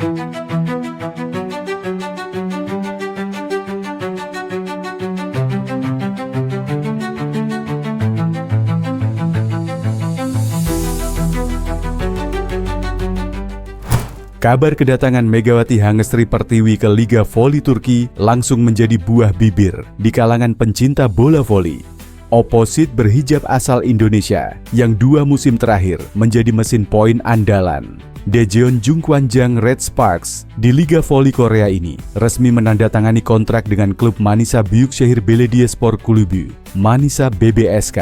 Kabar kedatangan Megawati Hangestri Pertiwi ke Liga Voli Turki langsung menjadi buah bibir di kalangan pencinta bola voli. Opposite berhijab asal Indonesia yang 2 musim terakhir menjadi mesin poin andalan Daejeon Jungkwanjang Red Sparks di Liga Voli Korea ini resmi menandatangani kontrak dengan klub Manisa Büyükşehir Belediyespor Kulübü Manisa BBSK.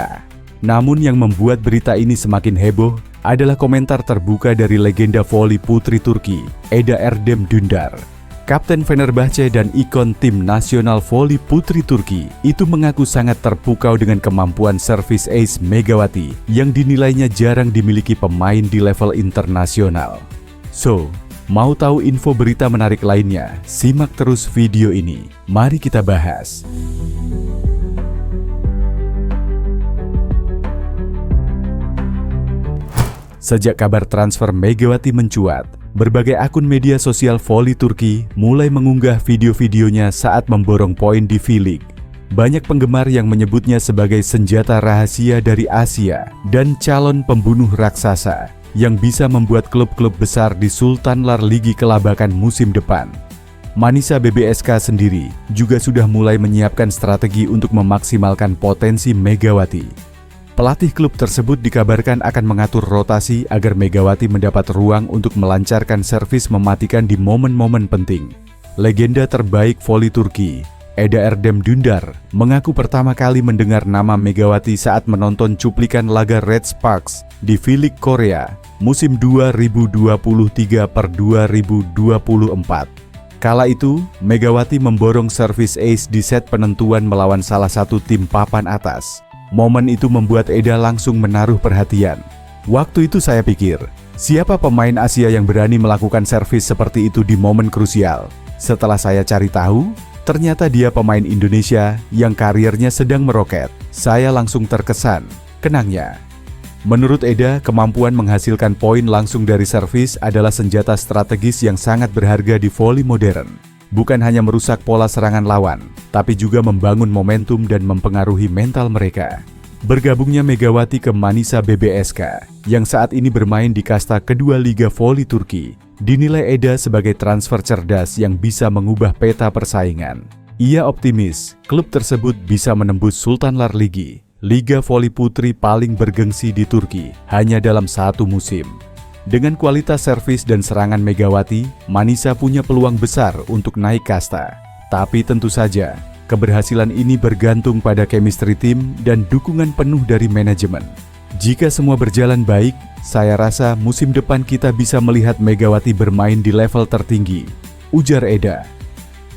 Namun yang membuat berita ini semakin heboh adalah komentar terbuka dari legenda voli putri Turki, Eda Erdem Dündar. Kapten Fenerbahce dan ikon tim nasional voli putri Turki itu mengaku sangat terpukau dengan kemampuan servis ace Megawati yang dinilainya jarang dimiliki pemain di level internasional. So, mau tahu info berita menarik lainnya? Simak terus video ini. Mari kita bahas. Sejak kabar transfer Megawati mencuat, berbagai akun media sosial voli Turki mulai mengunggah video-videonya saat memborong poin di V-League. Banyak penggemar yang menyebutnya sebagai senjata rahasia dari Asia dan calon pembunuh raksasa yang bisa membuat klub-klub besar di Sultanlar Ligi kelabakan musim depan. Manisa BBSK sendiri juga sudah mulai menyiapkan strategi untuk memaksimalkan potensi Megawati. Pelatih klub tersebut dikabarkan akan mengatur rotasi agar Megawati mendapat ruang untuk melancarkan servis mematikan di momen-momen penting. Legenda terbaik voli Turki, Eda Erdem Dündar, mengaku pertama kali mendengar nama Megawati saat menonton cuplikan laga Red Sparks di V-League Korea musim 2023-2024. Kala itu, Megawati memborong servis ace di set penentuan melawan salah satu tim papan atas. Momen itu membuat Eda langsung menaruh perhatian. Waktu itu saya pikir, siapa pemain Asia yang berani melakukan servis seperti itu di momen krusial? Setelah saya cari tahu, ternyata dia pemain Indonesia yang karirnya sedang meroket. Saya langsung terkesan, kenangnya. Menurut Eda, kemampuan menghasilkan poin langsung dari servis adalah senjata strategis yang sangat berharga di voli modern. Bukan hanya merusak pola serangan lawan, tapi juga membangun momentum dan mempengaruhi mental mereka. Bergabungnya Megawati ke Manisa BBSK, yang saat ini bermain di kasta kedua Liga Voli Turki, dinilai Eda sebagai transfer cerdas yang bisa mengubah peta persaingan. Ia optimis, klub tersebut bisa menembus Sultanlar Ligi, Liga Voli Putri paling bergengsi di Turki, hanya dalam 1 musim. Dengan kualitas servis dan serangan Megawati, Manisa punya peluang besar untuk naik kasta. Tapi tentu saja, keberhasilan ini bergantung pada chemistry tim dan dukungan penuh dari manajemen. Jika semua berjalan baik, saya rasa musim depan kita bisa melihat Megawati bermain di level tertinggi, ujar Eda.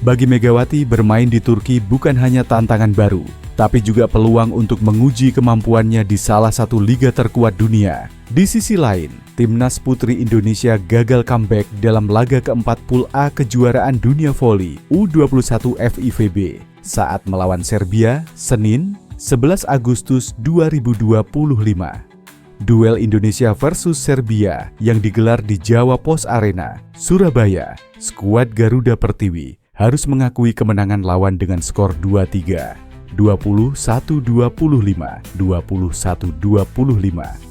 Bagi Megawati, bermain di Turki bukan hanya tantangan baru, tapi juga peluang untuk menguji kemampuannya di salah satu liga terkuat dunia. Di sisi lain, Timnas Putri Indonesia gagal comeback dalam laga keempat Pool A kejuaraan dunia voli U21 FIVB saat melawan Serbia, Senin, 11 Agustus 2025. Duel Indonesia versus Serbia yang digelar di Jawa Pos Arena, Surabaya, skuad Garuda Pertiwi harus mengakui kemenangan lawan dengan skor 2-3. 21-25, 21-25,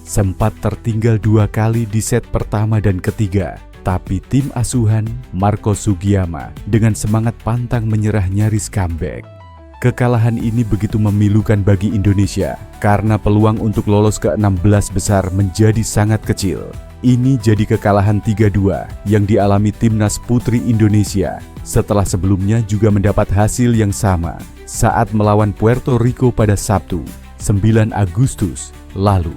sempat tertinggal 2 kali di set pertama dan ketiga, tapi tim asuhan Marco Sugiyama dengan semangat pantang menyerah nyaris comeback. Kekalahan ini begitu memilukan bagi Indonesia karena peluang untuk lolos ke 16 besar menjadi sangat kecil. Ini jadi kekalahan 3-2 yang dialami Timnas Putri Indonesia setelah sebelumnya juga mendapat hasil yang sama saat melawan Puerto Rico pada Sabtu, 9 Agustus lalu.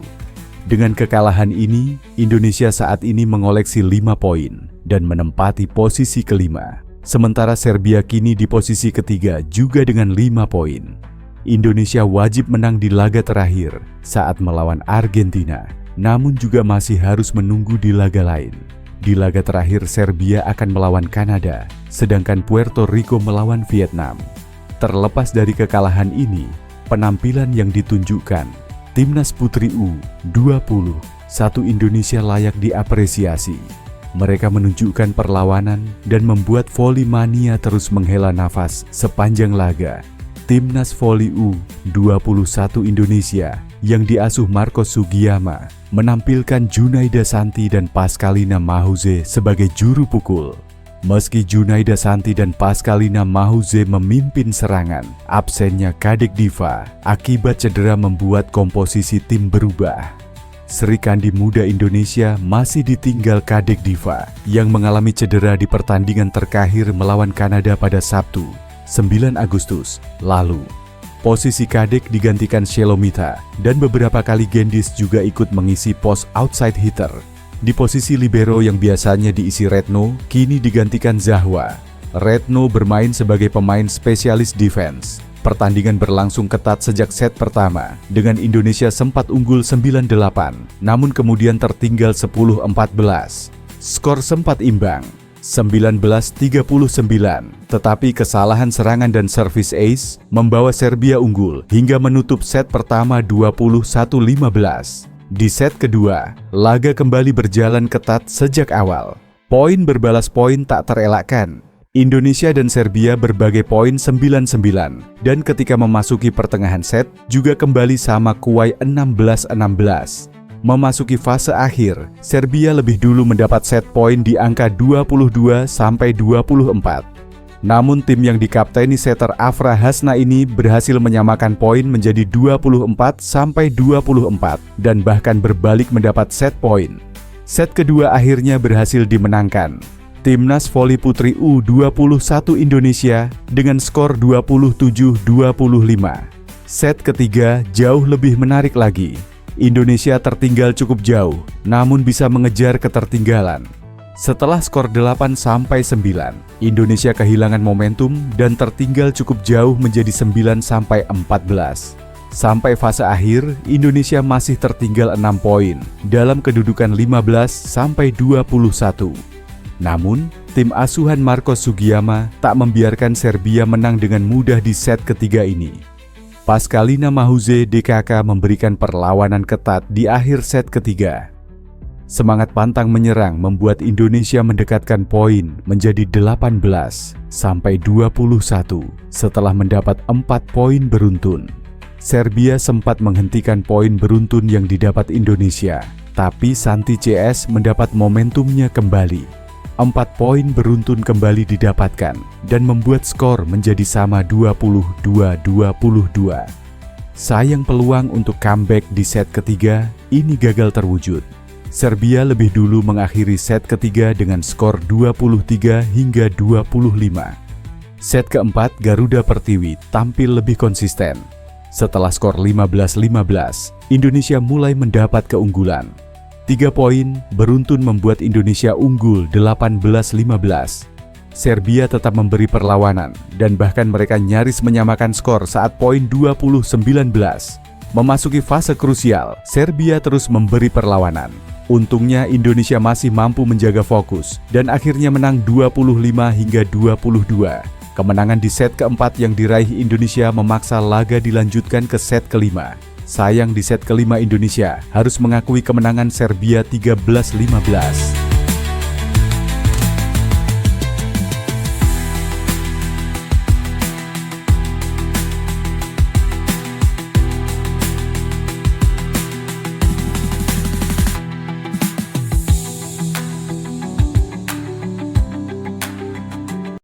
Dengan kekalahan ini, Indonesia saat ini mengoleksi 5 poin dan menempati posisi kelima. Sementara Serbia kini di posisi ketiga juga dengan 5 poin. Indonesia wajib menang di laga terakhir saat melawan Argentina, namun juga masih harus menunggu di laga lain. Di laga terakhir Serbia akan melawan Kanada, sedangkan Puerto Rico melawan Vietnam. Terlepas dari kekalahan ini, penampilan yang ditunjukkan Timnas Putri U21 Indonesia layak diapresiasi. Mereka menunjukkan perlawanan dan membuat voli mania terus menghela nafas sepanjang laga. Timnas Voli U21 Indonesia yang diasuh Marcos Sugiyama menampilkan Junaida Santi dan Pascalina Mahuze sebagai juru pukul. Meski Junaida Santi dan Pascalina Mahuze memimpin serangan, absennya Kadek Diva akibat cedera membuat komposisi tim berubah. Sri Kandi Muda Indonesia masih ditinggal Kadek Diva yang mengalami cedera di pertandingan terakhir melawan Kanada pada Sabtu, 9 Agustus lalu. Posisi Kadek digantikan Shelomita dan beberapa kali Gendis juga ikut mengisi pos outside hitter. Di posisi libero yang biasanya diisi Retno, kini digantikan Zahwa. Retno bermain sebagai pemain spesialis defense. Pertandingan berlangsung ketat sejak set pertama, dengan Indonesia sempat unggul 9-8, namun kemudian tertinggal 10-14. Skor sempat imbang, 19-39, tetapi kesalahan serangan dan servis ace membawa Serbia unggul hingga menutup set pertama 21-15. Di set kedua, laga kembali berjalan ketat sejak awal. Poin berbalas poin tak terelakkan. Indonesia dan Serbia berbagi poin 9-9 dan ketika memasuki pertengahan set juga kembali sama kuai 16-16. Memasuki fase akhir, Serbia lebih dulu mendapat set poin di angka 22-24. Namun tim yang dikapteni setter Afra Hasna ini berhasil menyamakan poin menjadi 24-24 dan bahkan berbalik mendapat set poin. Set kedua akhirnya berhasil dimenangkan. Timnas Voli Putri U21 Indonesia dengan skor 27-25. Set ketiga jauh lebih menarik lagi. Indonesia tertinggal cukup jauh, namun bisa mengejar ketertinggalan. Setelah skor 8-9, Indonesia kehilangan momentum dan tertinggal cukup jauh menjadi 9-14. Sampai fase akhir, Indonesia masih tertinggal 6 poin dalam kedudukan 15-21. Namun, tim asuhan Marcos Sugiyama tak membiarkan Serbia menang dengan mudah di set ketiga ini. Pascalina Mahuze DKK memberikan perlawanan ketat di akhir set ketiga. Semangat pantang menyerang membuat Indonesia mendekatkan poin menjadi 18-21 setelah mendapat 4 poin beruntun. Serbia sempat menghentikan poin beruntun yang didapat Indonesia, tapi Santi CS mendapat momentumnya kembali. 4 poin beruntun kembali didapatkan dan membuat skor menjadi sama 22-22. Sayang peluang untuk comeback di set ketiga ini gagal terwujud. Serbia lebih dulu mengakhiri set ketiga dengan skor 23-25. Set keempat Garuda Pertiwi tampil lebih konsisten. Setelah skor 15-15, Indonesia mulai mendapat keunggulan. 3 poin beruntun membuat Indonesia unggul 18-15. Serbia tetap memberi perlawanan dan bahkan mereka nyaris menyamakan skor saat poin 20-19. Memasuki fase krusial, Serbia terus memberi perlawanan. Untungnya Indonesia masih mampu menjaga fokus dan akhirnya menang 25-22. Kemenangan di set keempat yang diraih Indonesia memaksa laga dilanjutkan ke set kelima. Sayang di set kelima Indonesia harus mengakui kemenangan Serbia 13-15.